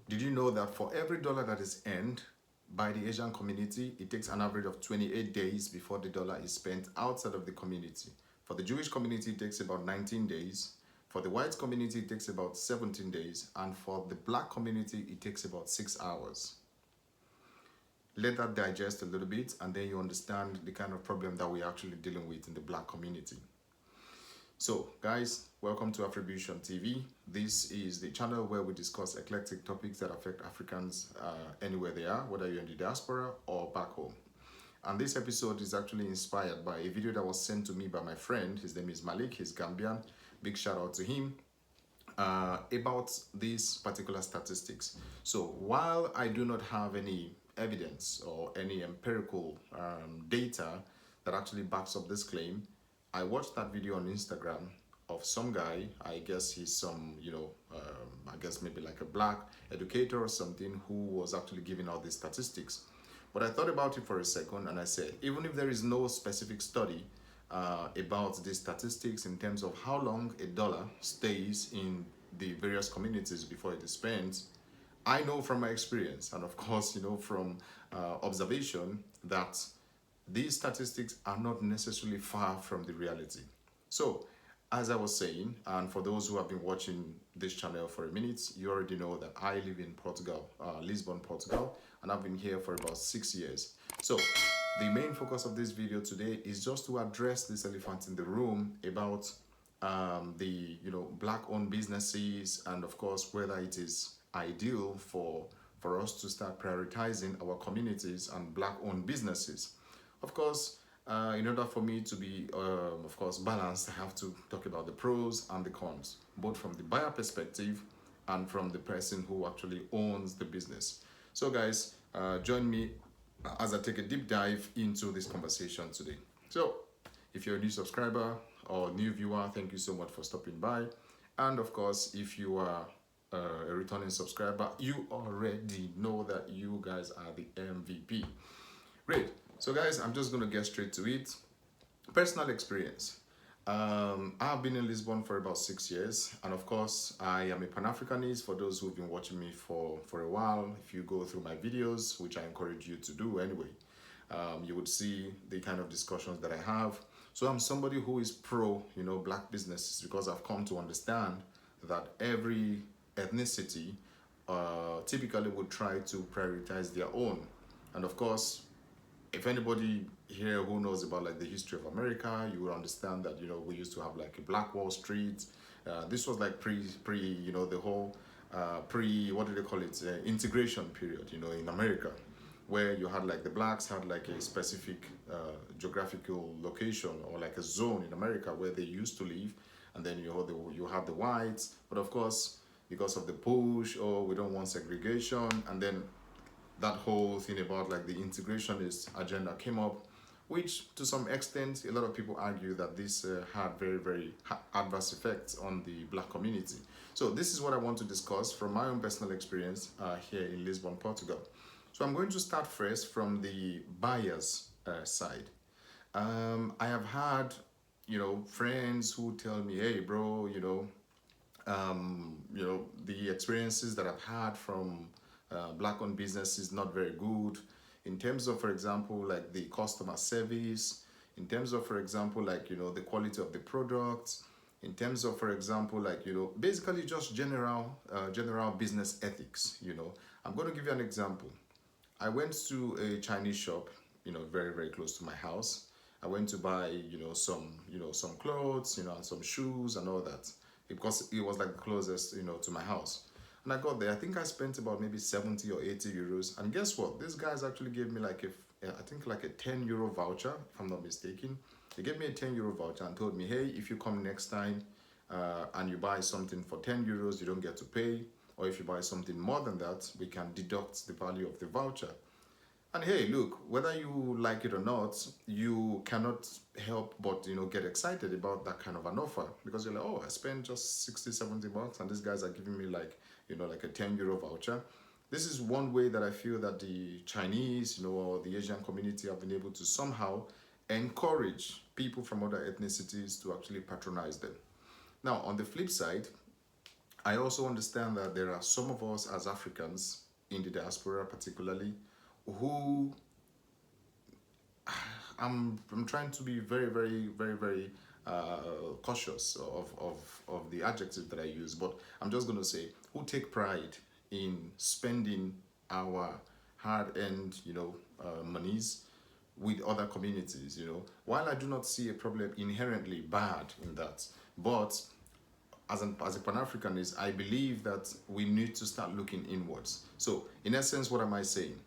Did you know that for every dollar that is earned by the Asian community, it takes an average of 28 days before the dollar is spent outside of the community? For the Jewish community, it takes about 19 days. For the white community, it takes about 17 days. And for the black community, it takes about 6 hours. Let that digest a little bit, and then you understand the kind of problem that we're actually dealing with in the black community. So, guys, welcome to Afrobution TV. This is the channel where we discuss eclectic topics that affect Africans anywhere they are, whether you're in the diaspora or back home. And this episode is actually inspired by a video that was sent to me by my friend. His name is Malik, he's Gambian. Big shout out to him. About these particular statistics. So while I do not have any evidence or any empirical data that actually backs up this claim, I watched that video on Instagram of some guy. I guess he's some, I guess maybe like a black educator or something, who was actually giving out these statistics. But I thought about it for a second and I said, even if there is no specific study about the statistics in terms of how long a dollar stays in the various communities before it is spent, I know from my experience and of course, from observation, that these statistics are not necessarily far from the reality. So, as I was saying, and for those who have been watching this channel for a minute, you already know that I live in Portugal, Lisbon, Portugal, and I've been here for about 6 years. So, the main focus of this video today is just to address this elephant in the room about the black-owned businesses, and of course whether it is ideal for us to start prioritizing our communities and black-owned businesses. Of course, in order for me to be, of course, balanced, I have to talk about the pros and the cons, both from the buyer perspective and from the person who actually owns the business. So guys, join me as I take a deep dive into this conversation today. So, if you're a new subscriber or new viewer, thank you so much for stopping by. And of course, if you are a returning subscriber, you already know that you guys are the MVP. Great. So guys, I'm just going to get straight to it. Personal experience. I've been in Lisbon for about 6 years, and of course, I am a Pan-Africanist. For those who've been watching me for a while, if you go through my videos, which I encourage you to do anyway, you would see the kind of discussions that I have. So I'm somebody who is pro, black businesses, because I've come to understand that every ethnicity typically would try to prioritize their own. And of course, if anybody here who knows about like the history of America, you will understand that we used to have like a Black Wall Street. This was like pre the whole pre, what do they call it, integration period in America, where you had like the blacks had like a specific geographical location or like a zone in America where they used to live, and then you have the whites. But of course, because of the push, we don't want segregation, and then that whole thing about like the integrationist agenda came up, which to some extent a lot of people argue that this had very, very adverse effects on the black community. So this is what I want to discuss from my own personal experience here in Lisbon, Portugal. So I'm going to start first from the buyer's side. I have had friends who tell me, hey bro, the experiences that I've had from black-owned business is not very good in terms of, for example, like the customer service, in terms of, for example, like the quality of the products, in terms of, for example, like basically just general business ethics. I'm going to give you an example. I went to a Chinese shop, very, very close to my house. I went to buy some clothes, and some shoes and all that, because it was like the closest to my house. And I got there, I think I spent about maybe 70 or 80 euros. And guess what? These guys actually gave me like I think like a 10 euro voucher, if I'm not mistaken. They gave me a 10 euro voucher and told me, hey, if you come next time and you buy something for 10 euros, you don't get to pay. Or if you buy something more than that, we can deduct the value of the voucher. And hey, look, whether you like it or not, you cannot help but, get excited about that kind of an offer, because you're like, oh, I spent just 60, 70 bucks and these guys are giving me like, like a 10 euro voucher. This is one way that I feel that the Chinese, or the Asian community have been able to somehow encourage people from other ethnicities to actually patronize them. Now, on the flip side, I also understand that there are some of us as Africans in the diaspora, particularly, who I'm trying to be very, very, very, very cautious of the adjective that I use, but I'm just going to say who take pride in spending our hard-earned, monies with other communities. While I do not see a problem inherently bad in that, but as a Pan-Africanist, I believe that we need to start looking inwards. So, in essence, what am I saying?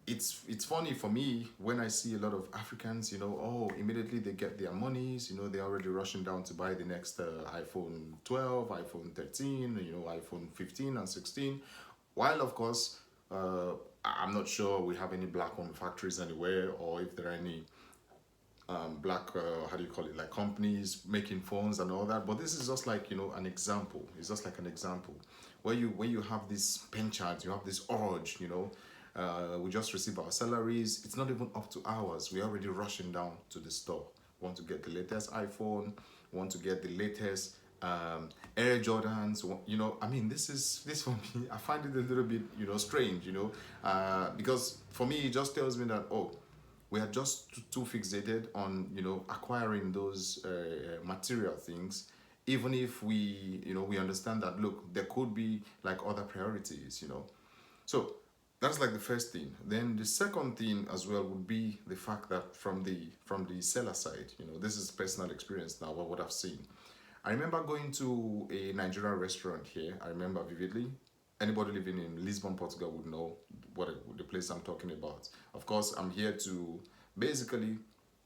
It's funny for me when I see a lot of Africans, immediately they get their monies, they're already rushing down to buy the next iPhone 12, iPhone 13, iPhone 15 and 16. While, of course, I'm not sure we have any black owned factories anywhere, or if there are any black, how do you call it, like companies making phones and all that. But this is just like, an example. It's just like an example where you have this penchant, you have this urge, we just receive our salaries. It's not even up to hours. We're already rushing down to the store. Want to get the latest iPhone, want to get the latest Air Jordans. I mean, this for me, I find it a little bit, strange, because for me, it just tells me that, oh, we are just too fixated on, acquiring those material things, even if we understand that, look, there could be like other priorities. So that's like the first thing. Then the second thing as well would be the fact that from the seller side, this is personal experience now, what I've seen. I remember going to a Nigerian restaurant here. I remember vividly. Anybody living in Lisbon, Portugal would know the place I'm talking about. Of course, I'm here to basically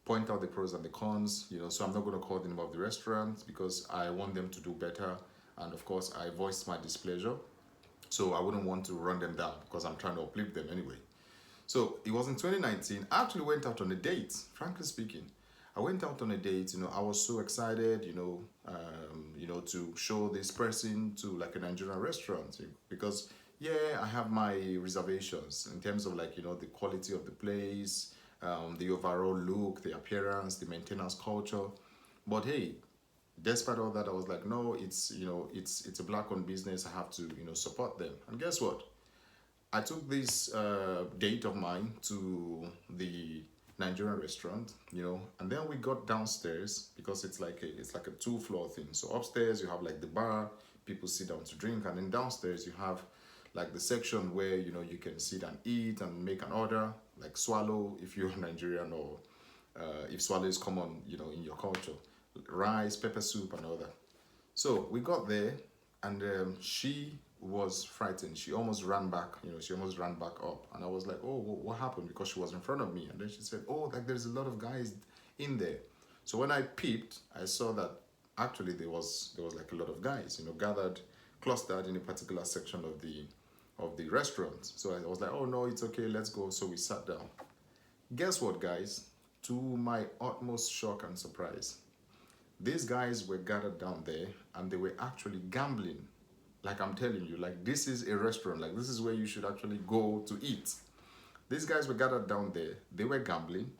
point out the pros and the cons, so I'm not going to call the name of the restaurant because I want them to do better. And of course, I voiced my displeasure. So I wouldn't want to run them down because I'm trying to uplift them anyway. So it was in 2019. I actually went out on a date, frankly speaking. I went out on a date, I was so excited, to show this person to like a Nigerian restaurant because yeah, I have my reservations in terms of like, the quality of the place, the overall look, the appearance, the maintenance culture. But hey, despite all that, I was like, no, it's a black owned business. I have to, support them. And guess what? I took this date of mine to the Nigerian restaurant, and then we got downstairs because it's like a two-floor thing. So upstairs you have like the bar, people sit down to drink, and then downstairs you have like the section where you can sit and eat and make an order, like swallow if you're Nigerian, or if swallow is common, in your culture, rice, pepper soup, and all that. So we got there, and she was frightened. She almost ran back. She almost ran back up, and I was like, "Oh, what happened?" Because she was in front of me, and then she said, "Oh, like there's a lot of guys in there." So when I peeped, I saw that actually there was like a lot of guys, gathered, clustered in a particular section of the restaurant. So I was like, "Oh no, it's okay. Let's go." So we sat down. Guess what, guys? To my utmost shock and surprise, these guys were gathered down there and they were actually gambling. Like I'm telling you, like this is a restaurant, like this is where you should actually go to eat. These guys were gathered down there, they were gambling.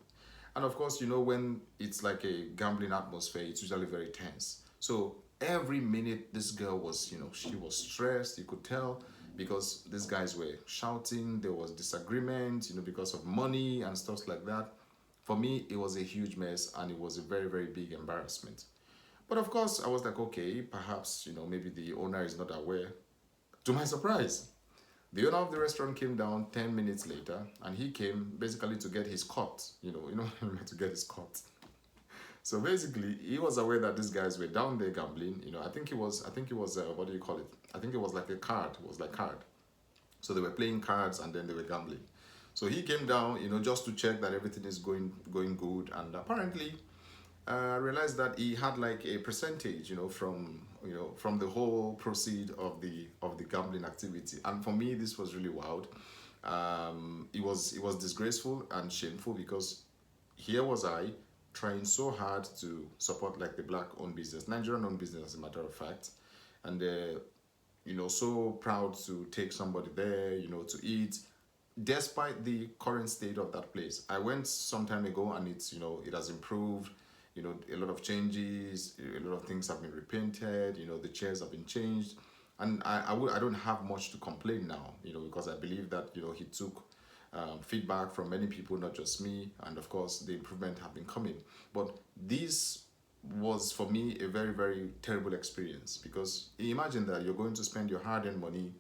And of course, when it's like a gambling atmosphere, it's usually very tense. So every minute this girl was, she was stressed, you could tell, because these guys were shouting, there was disagreement, because of money and stuff like that. For me, it was a huge mess and it was a very, very big embarrassment. But of course, I was like, okay, perhaps, maybe the owner is not aware. To my surprise, the owner of the restaurant came down 10 minutes later and he came basically to get his cut, to get his cut. So basically, he was aware that these guys were down there gambling. I think it was, what do you call it? I think it was like a card. It was like card. So they were playing cards and then they were gambling. So he came down, just to check that everything is going good. And apparently, I realized that he had like a percentage, from the whole proceed of the gambling activity. And for me, this was really wild. It was disgraceful and shameful because here was I trying so hard to support like the black owned business, Nigerian owned business, as a matter of fact, and so proud to take somebody there, to eat, despite the current state of that place. I went some time ago and it has improved. You know, a lot of changes, a lot of things have been repainted, you know, the chairs have been changed. And I don't have much to complain now, you know, because I believe that, you know, he took feedback from many people, not just me. And of course, the improvement have been coming. But this was for me a very, very terrible experience because imagine that you're going to spend your hard earned money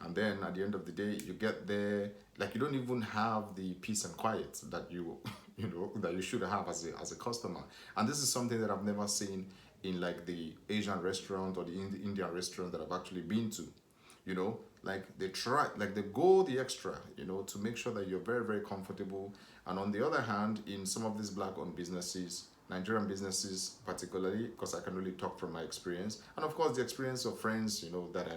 and then at the end of the day you get there, like you don't even have the peace and quiet that you you know that you should have as a customer. And this is something that I've never seen in like the Asian restaurant or the Indian restaurant that I've actually been to. You know, like they try, like they go the extra, you know, to make sure that you're very, very comfortable. And on the other hand, in some of these black owned businesses, Nigerian businesses particularly, because I can really talk from my experience, and of course the experience of friends, you know, that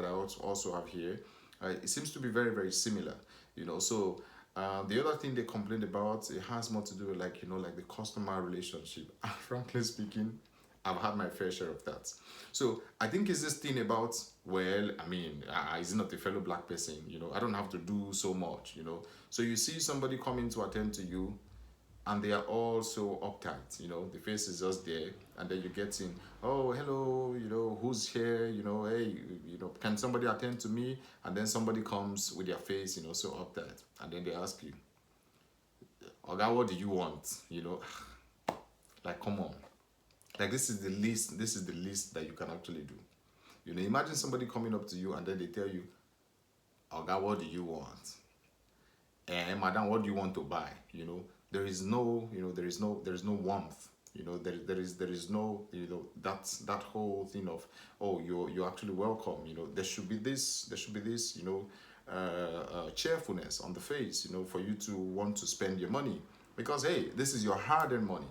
I also have here, it seems to be very, very similar, you know. So the other thing they complained about, it has more to do with like, you know, like the customer relationship. Frankly speaking, I've had my fair share of that. So I think it's this thing about, well, I mean, is it not a fellow black person? You know, I don't have to do so much, you know. So you see somebody coming to attend to you and they are all so uptight, you know, the face is just there. And then you get in, oh, hello, you know, who's here? You know, hey, you know, can somebody attend to me? And then somebody comes with their face, you know, so uptight. And then they ask you, Oga, what do you want? You know, like, come on. Like this is the least that you can actually do. You know, imagine somebody coming up to you and then they tell you, oh God, what do you want? And madam, what do you want to buy? You know, there is no, you know, there is no warmth. You know, there is no, you know, that whole thing of, oh, you're actually welcome. You know, there should be this, you know, cheerfulness on the face, you know, for you to want to spend your money because hey, this is your hard-earned money.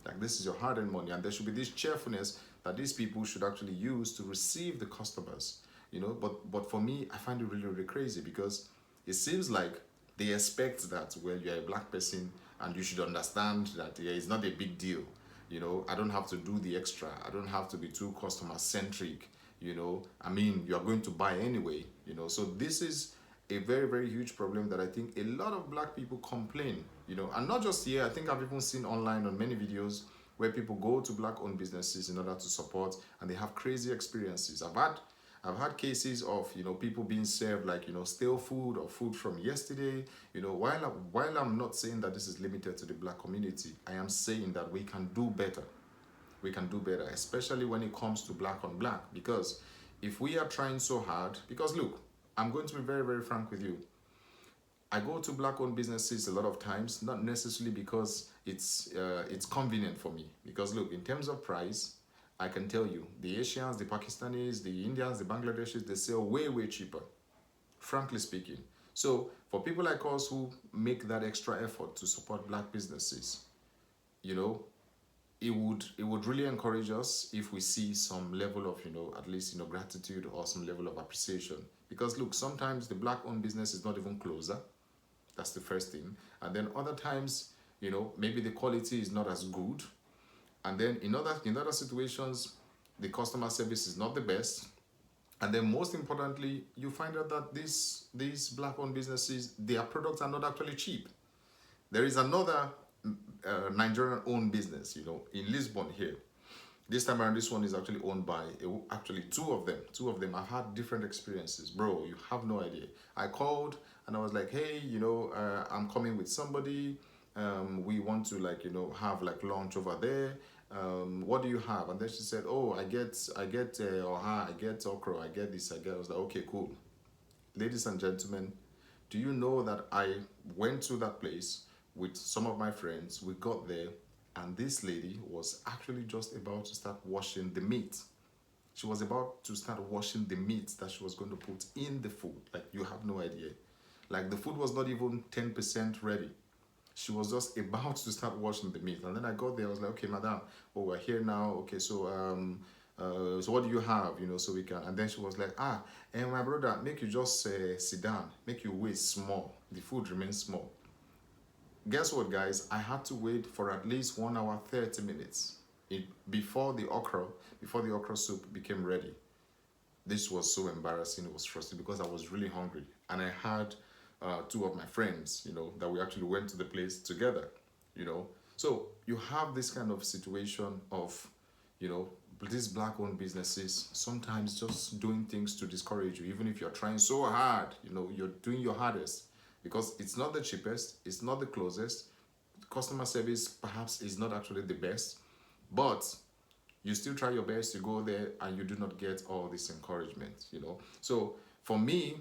Like this is your hard-earned money, and there should be this cheerfulness that these people should actually use to receive the customers. You know, but for me, I find it really, really crazy because it seems like they expect that well, you're a black person and you should understand that yeah, it's not a big deal. You know, I don't have to do the extra. I don't have to be too customer centric. You know, I mean, you are going to buy anyway. You know, so this is a very, very huge problem that I think a lot of black people complain, you know, and not just here. I think I've even seen online on many videos where people go to black owned businesses in order to support and they have crazy experiences. I've had cases of, you know, people being served like, you know, stale food or food from yesterday. You know, while I'm not saying that this is limited to the black community, I am saying that we can do better. We can do better, especially when it comes to black on black. Because if we are trying so hard, because look, I'm going to be very, very frank with you. I go to black-owned businesses a lot of times, not necessarily because it's convenient for me. Because look, in terms of price, I can tell you, the Asians, the Pakistanis, the Indians, the Bangladeshis, they sell way, way cheaper, frankly speaking. So for people like us who make that extra effort to support black businesses, you know, it would really encourage us if we see some level of, you know, at least, you know, gratitude or some level of appreciation. Because look, sometimes the black owned business is not even closer. That's the first thing. And then other times, you know, maybe the quality is not as good. And then in other situations, the customer service is not the best. And then most importantly, you find out that these black owned businesses, their products are not actually cheap. There is another Nigerian owned business, you know, in Lisbon here. This time around, this one is actually owned by actually two of them. Two of them. I've had different experiences, bro. You have no idea. I called and I was like, hey, you know, I'm coming with somebody. We want to like, you know, have like lunch over there. What do you have? And then she said, oh, I get oha, I get okra, I get this, I get. I was like, okay, cool. Ladies and gentlemen, do you know that I went to that place with some of my friends? We got there, and this lady was actually just about to start washing the meat. She was about to start washing the meat that she was going to put in the food. Like, you have no idea. Like, the food was not even 10% ready. She was just about to start washing the meat. And then I got there, I was like, okay, madam, oh, we're here now. Okay, so what do you have, you know, so we can. And then she was like, and my brother, make you just sit down, make you wait small. The food remains small. Guess what, guys? I had to wait for at least 1 hour 30 minutes before the okra soup became ready. This was so embarrassing. It was frustrating because I was really hungry, and I had two of my friends, you know, that we actually went to the place together, you know. So you have this kind of situation of, you know, these black-owned businesses sometimes just doing things to discourage you, even if you're trying so hard. You know, you're doing your hardest because it's not the cheapest, it's not the closest. Customer service perhaps is not actually the best, but you still try your best to go there and you do not get all this encouragement. You know, so for me,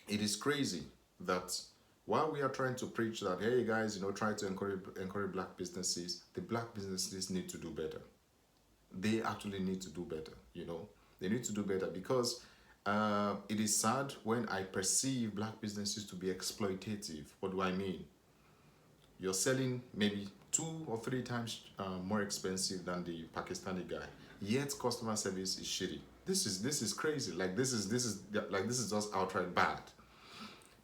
it is crazy that while we are trying to preach that, hey guys, you know, try to encourage black businesses, the black businesses need to do better. They actually need to do better. You know, they need to do better because it is sad when I perceive black businesses to be exploitative. What do I mean? You're selling maybe 2 or 3 times more expensive than the Pakistani guy, yet customer service is shitty. This is crazy. Like this is just outright bad.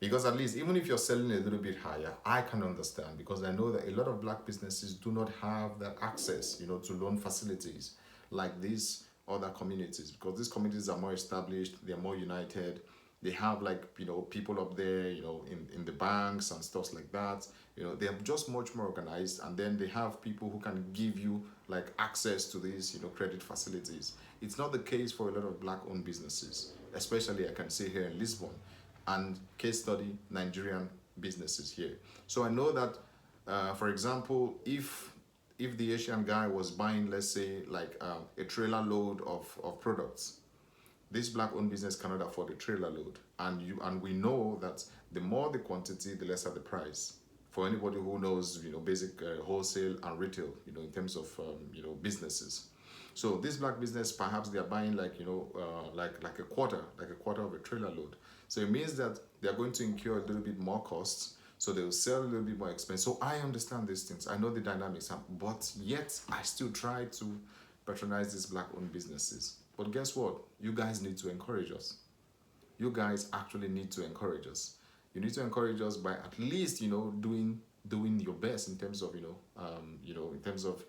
Because at least even if you're selling a little bit higher, I can understand because I know that a lot of black businesses do not have that access, you know, to loan facilities like these other communities because these communities are more established, they're more united. They have like, you know, people up there, you know, in the banks and stuff like that. You know, they're just much more organized, and then they have people who can give you like access to these, you know, credit facilities. It's not the case for a lot of black owned businesses, especially I can say here in Lisbon, and case study Nigerian businesses here. So I know that, for example, if the Asian guy was buying, let's say, like a trailer load of products, this black owned business cannot afford a trailer load, and we know that the more the quantity, the lesser the price. For anybody who knows, you know, basic wholesale and retail, you know, in terms of you know, businesses. So this black business, perhaps they are buying like, you know, like a quarter of a trailer load. So it means that they are going to incur a little bit more costs. So they will sell a little bit more expensive. So I understand these things. I know the dynamics, but yet I still try to patronize these black-owned businesses. But guess what? You guys need to encourage us. You guys actually need to encourage us. You need to encourage us by at least, you know, doing your best in terms of, in terms of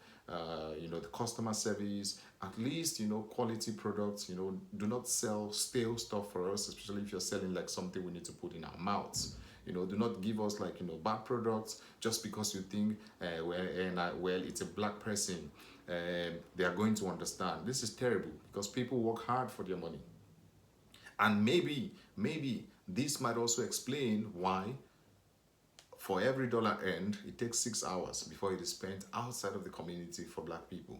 you know, the customer service, at least, you know, quality products. You know, do not sell stale stuff for us, especially if you're selling like something we need to put in our mouths. You know, do not give us like, you know, bad products just because you think well, it's a black person, they are going to understand. This is terrible because people work hard for their money. And maybe this might also explain why for every dollar earned, it takes 6 hours before it is spent outside of the community for black people.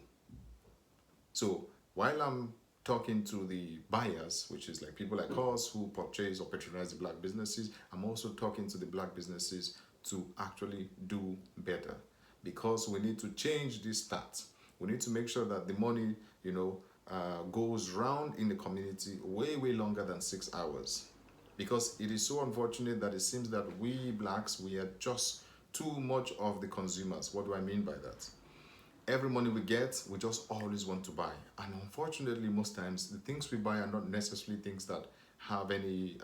So while I'm talking to the buyers, which is like people like us who purchase or patronize the black businesses, I'm also talking to the black businesses to actually do better, because we need to change this stats. We need to make sure that the money, you know, goes round in the community way longer than 6 hours, because it is so unfortunate that it seems that we blacks, we are just too much of the consumers. What do I mean by that? Every money we get, we just always want to buy, and unfortunately most times the things we buy are not necessarily things that have any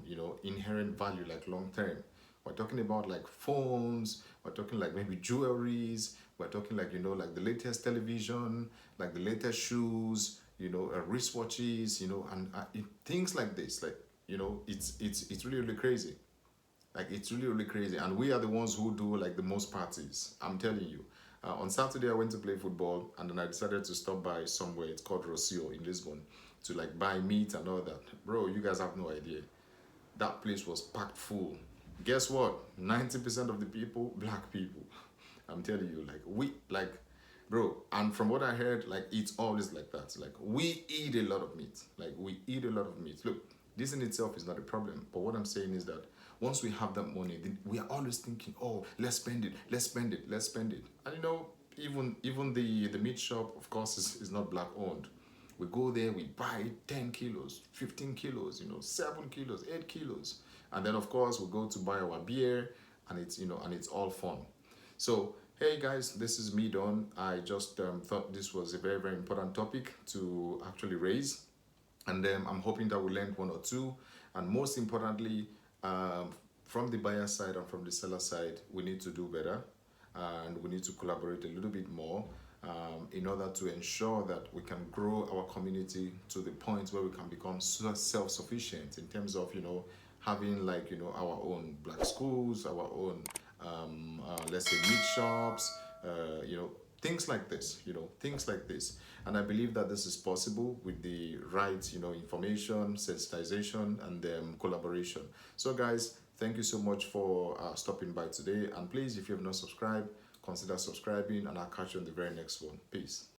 you know, inherent value like long term. We're talking about like phones, we're talking like maybe jewelries, we're talking like, you know, like the latest television, like the latest shoes, you know, wristwatches, you know, and things like this. Like, you know, it's really crazy. Like it's really crazy, and we are the ones who do like the most parties. I'm telling you. On Saturday, I went to play football, and then I decided to stop by somewhere. It's called Rocio in Lisbon, to like buy meat and all that. Bro, you guys have no idea. That place was packed full. Guess what? 90% of the people, black people. I'm telling you, like bro. And from what I heard, like it's always like that. Like we eat a lot of meat. Like we eat a lot of meat. Look, this in itself is not a problem. But what I'm saying is that once we have that money, then we are always thinking, oh, let's spend it, let's spend it, let's spend it. And you know, even the meat shop, of course, is not black owned. We go there, we buy 10 kilos, 15 kilos, you know, 7 kilos, 8 kilos. And then, of course, we go to buy our beer, and it's, you know, and it's all fun. So, hey guys, this is me, Don. I just thought this was a very important topic to actually raise. And I'm hoping that we learned one or two. And most importantly, from the buyer side and from the seller side, we need to do better, and we need to collaborate a little bit more in order to ensure that we can grow our community to the point where we can become self-sufficient in terms of, you know, having like, you know, our own black schools, our own let's say meat shops, you know, things like this, you know, things like this. And I believe that this is possible with the right, you know, information, sensitization, and collaboration. So guys, thank you so much for stopping by today. And please, if you have not subscribed, consider subscribing, and I'll catch you on the very next one. Peace.